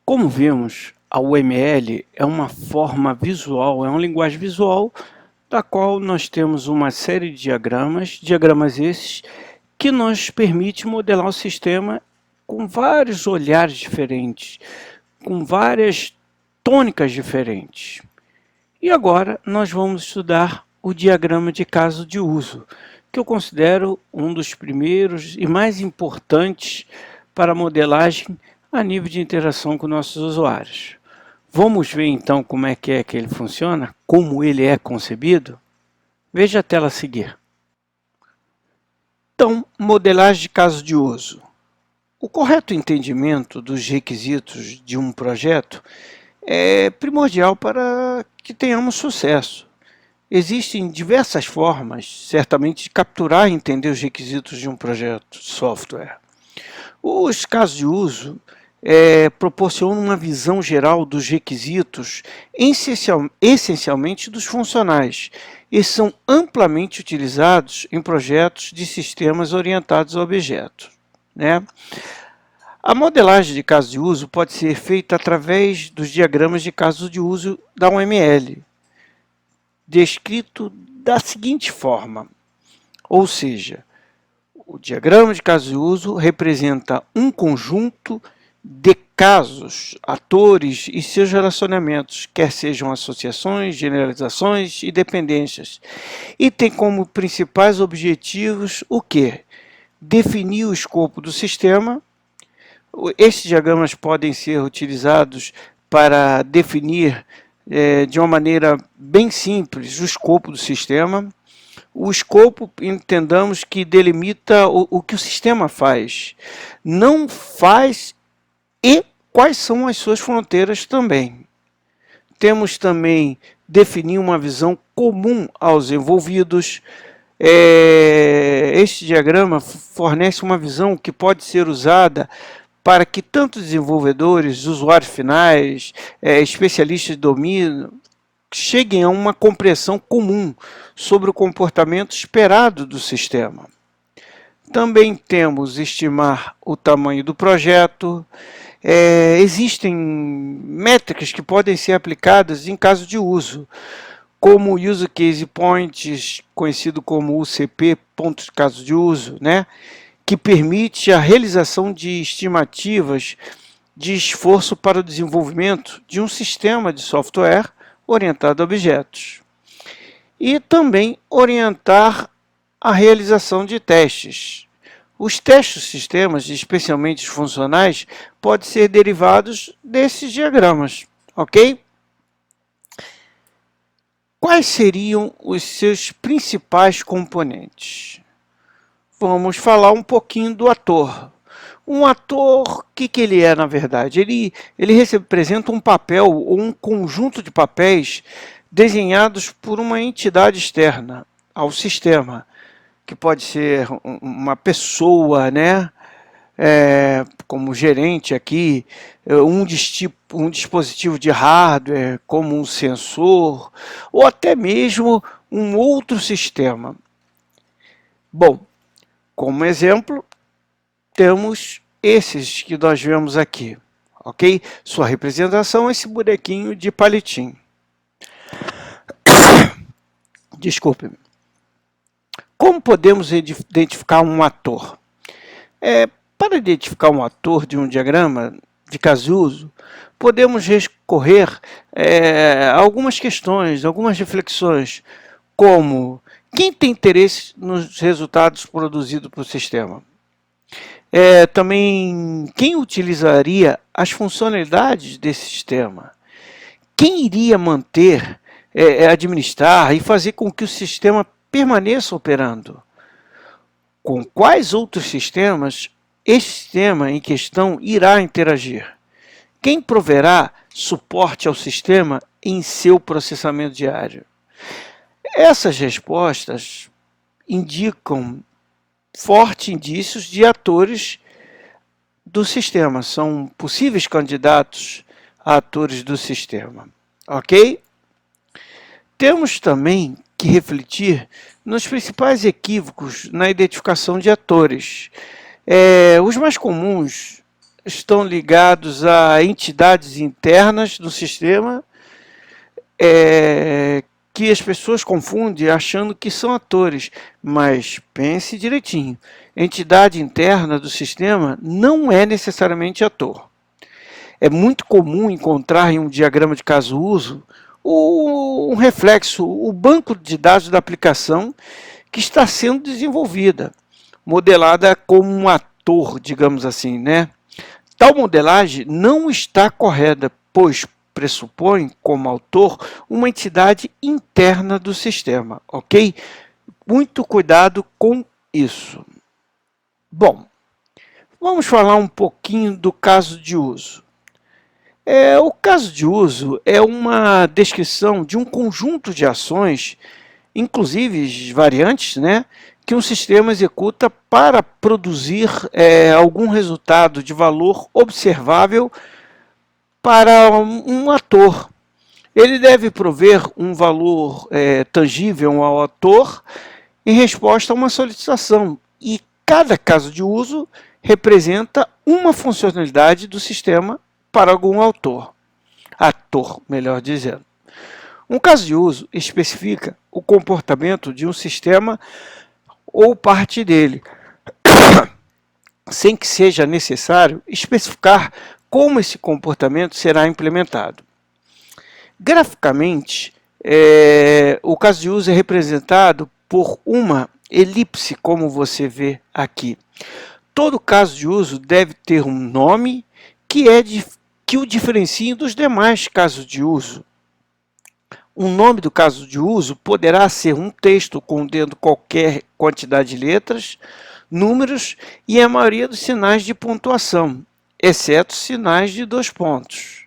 Como vimos, a UML é uma forma visual, é uma linguagem visual da qual nós temos uma série de diagramas esses que nos permite modelar o sistema com vários olhares diferentes, com várias tônicas diferentes. E agora nós vamos estudar o diagrama de caso de uso, que eu considero um dos primeiros e mais importantes para a modelagem a nível de interação com nossos usuários. Vamos ver então como é que ele funciona, como ele é concebido? Veja a tela a seguir. Então, modelagem de caso de uso. O correto entendimento dos requisitos de um projeto é primordial para que tenhamos sucesso. Existem diversas formas, certamente, de capturar e entender os requisitos de um projeto de software. Os casos de uso proporcionam uma visão geral dos requisitos, essencialmente dos funcionais, e são amplamente utilizados em projetos de sistemas orientados a objetos, né? A modelagem de caso de uso pode ser feita através dos diagramas de caso de uso da UML, descrito da seguinte forma, ou seja, o diagrama de caso de uso representa um conjunto de casos, atores e seus relacionamentos, quer sejam associações, generalizações e dependências, e tem como principais objetivos o quê? Definir o escopo do sistema. Esses diagramas podem ser utilizados para definir de uma maneira bem simples o escopo do sistema. O escopo, entendamos que delimita o que o sistema faz, não faz e quais são as suas fronteiras também. Temos também definir uma visão comum aos envolvidos. Este diagrama fornece uma visão que pode ser usada para que tanto desenvolvedores, usuários finais, especialistas de domínio, cheguem a uma compreensão comum sobre o comportamento esperado do sistema. Também temos estimar o tamanho do projeto. Existem métricas que podem ser aplicadas em caso de uso, como o Use Case Points, conhecido como UCP, pontos de caso de uso, né? Que permite a realização de estimativas de esforço para o desenvolvimento de um sistema de software orientado a objetos. E também orientar a realização de testes. Os testes dos sistemas, especialmente os funcionais, podem ser derivados desses diagramas, ok? Quais seriam os seus principais componentes? Vamos falar um pouquinho do ator. Um ator, o que ele é, na verdade? Ele representa um papel ou um conjunto de papéis desenhados por uma entidade externa ao sistema, que pode ser uma pessoa, né? Como gerente aqui, um dispositivo de hardware, como um sensor, ou até mesmo um outro sistema. Bom, como exemplo, temos esses que nós vemos aqui, ok? Sua representação é esse bonequinho de palitinho. Desculpe-me. Como podemos identificar um ator? Para identificar um ator de um diagrama de caso de uso, podemos recorrer a algumas questões, algumas reflexões, como quem tem interesse nos resultados produzidos pelo sistema? Também quem utilizaria as funcionalidades desse sistema? Quem iria manter, administrar e fazer com que o sistema permaneça operando? Com quais outros sistemas esse sistema em questão irá interagir? Quem proverá suporte ao sistema em seu processamento diário? Essas respostas indicam fortes indícios de atores do sistema, são possíveis candidatos a atores do sistema, ok? Temos também que refletir nos principais equívocos na identificação de atores. Os mais comuns estão ligados a entidades internas do sistema, que as pessoas confundem achando que são atores, mas pense direitinho. Entidade interna do sistema não é necessariamente ator. É muito comum encontrar em um diagrama de caso-uso um reflexo, o banco de dados da aplicação que está sendo desenvolvida, modelada como um ator, digamos assim, né? Tal modelagem não está correta, pois pressupõe como autor uma entidade interna do sistema, ok? Muito cuidado com isso. Bom, vamos falar um pouquinho do caso de uso. O caso de uso é uma descrição de um conjunto de ações, inclusive variantes, né, que um sistema executa para produzir algum resultado de valor observável para um ator. Ele deve prover um valor tangível ao ator em resposta a uma solicitação, e cada caso de uso representa uma funcionalidade do sistema para algum ator, melhor dizendo. Um caso de uso especifica o comportamento de um sistema ou parte dele, sem que seja necessário especificar como esse comportamento será implementado. Graficamente, o caso de uso é representado por uma elipse, como você vê aqui. Todo caso de uso deve ter um nome que o diferencie dos demais casos de uso. O nome do caso de uso poderá ser um texto contendo qualquer quantidade de letras, números e a maioria dos sinais de pontuação, exceto sinais de 2 pontos.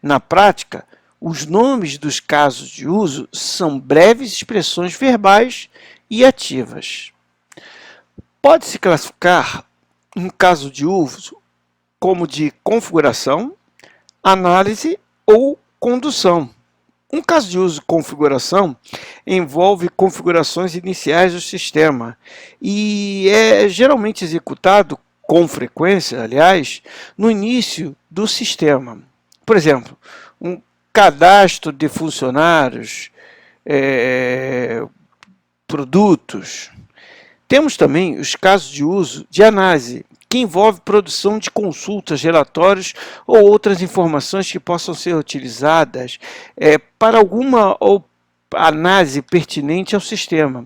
Na prática, os nomes dos casos de uso são breves expressões verbais e ativas. Pode-se classificar um caso de uso como de configuração, análise ou condução. Um caso de uso configuração envolve configurações iniciais do sistema e é geralmente executado com frequência, aliás, no início do sistema. Por exemplo, um cadastro de funcionários, produtos. Temos também os casos de uso de análise, que envolve produção de consultas, relatórios ou outras informações que possam ser utilizadas para alguma análise pertinente ao sistema.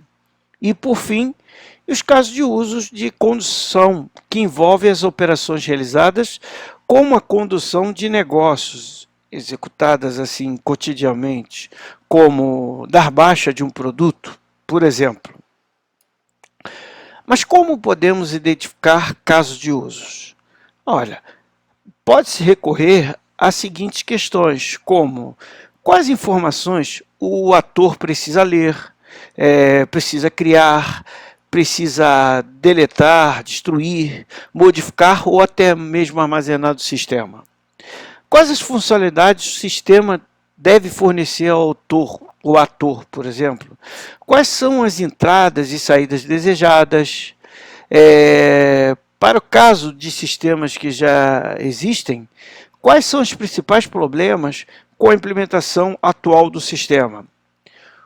E, por fim, os casos de uso de condução, que envolvem as operações realizadas como a condução de negócios, executadas assim cotidianamente, como dar baixa de um produto, por exemplo. Mas como podemos identificar casos de usos? Olha, pode-se recorrer às seguintes questões, como quais informações o ator precisa ler, precisa criar, precisa deletar, destruir, modificar ou até mesmo armazenar do sistema. Quais as funcionalidades o sistema deve fornecer ao autor, o ator, por exemplo? Quais são as entradas e saídas desejadas? Para o caso de sistemas que já existem, quais são os principais problemas com a implementação atual do sistema?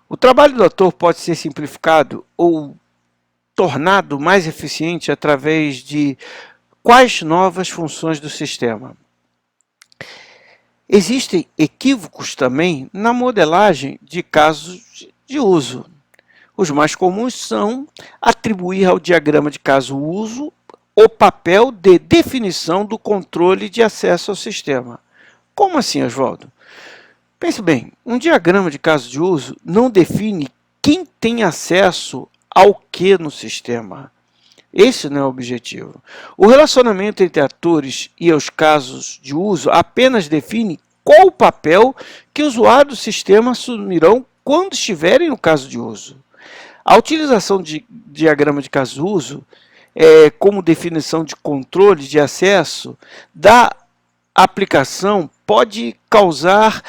O trabalho do ator pode ser simplificado ou tornado mais eficiente através de quais novas funções do sistema? Existem equívocos também na modelagem de casos de uso. Os mais comuns são atribuir ao diagrama de caso-uso o papel de definição do controle de acesso ao sistema. Como assim, Oswaldo? Pense bem, um diagrama de caso de uso não define quem tem acesso ao que no sistema. Esse não é o objetivo. O relacionamento entre atores e os casos de uso apenas define qual o papel que o usuário do sistema assumirão quando estiverem no caso de uso. A utilização de diagrama de caso de uso como definição de controle de acesso da aplicação pode causar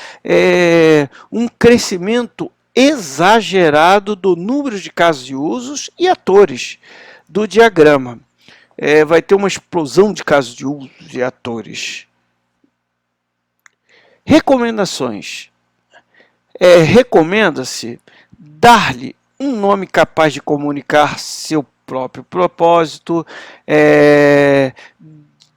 um crescimento exagerado do número de casos de usos e atores do diagrama. vai ter uma explosão de casos de uso de atores. Recomendações. Recomenda-se dar-lhe um nome capaz de comunicar seu próprio propósito,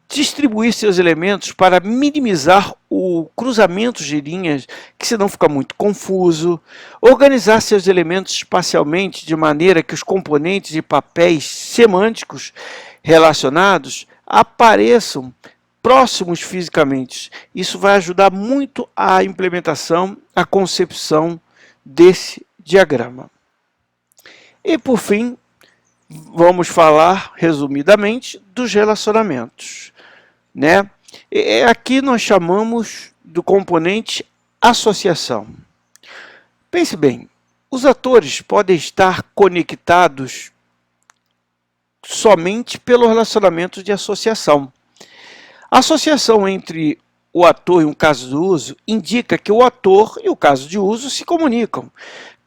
distribuir seus elementos para minimizar o cruzamento de linhas, que senão fica muito confuso, organizar seus elementos espacialmente de maneira que os componentes e papéis semânticos relacionados apareçam próximos fisicamente. Isso vai ajudar muito a implementação, a concepção desse diagrama. E por fim, vamos falar resumidamente dos relacionamentos, né? Aqui nós chamamos do componente associação. Pense bem, os atores podem estar conectados somente pelo relacionamento de associação. A associação entre o ator e um caso de uso indica que o ator e o caso de uso se comunicam.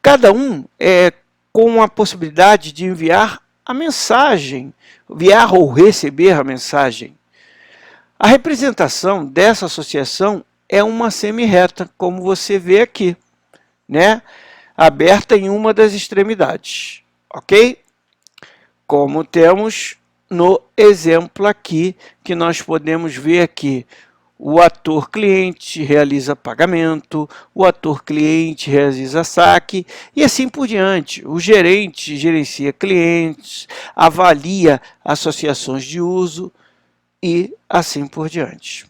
Cada um com a possibilidade de enviar a mensagem, enviar ou receber a mensagem. A representação dessa associação é uma semi-reta, como você vê aqui, né? Aberta em uma das extremidades, ok? Como temos no exemplo aqui, que nós podemos ver aqui, o ator cliente realiza pagamento, o ator cliente realiza saque e assim por diante. O gerente gerencia clientes, avalia associações de uso e assim por diante.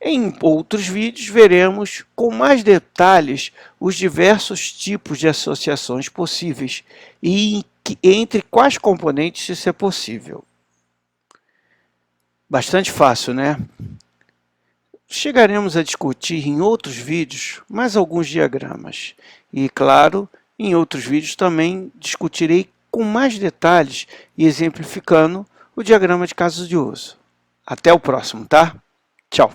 Em outros vídeos veremos com mais detalhes os diversos tipos de associações possíveis e entre quais componentes isso é possível. Bastante fácil, né? Chegaremos a discutir em outros vídeos mais alguns diagramas. E, claro, em outros vídeos também discutirei com mais detalhes e exemplificando o diagrama de casos de uso. Até o próximo, tá? Tchau!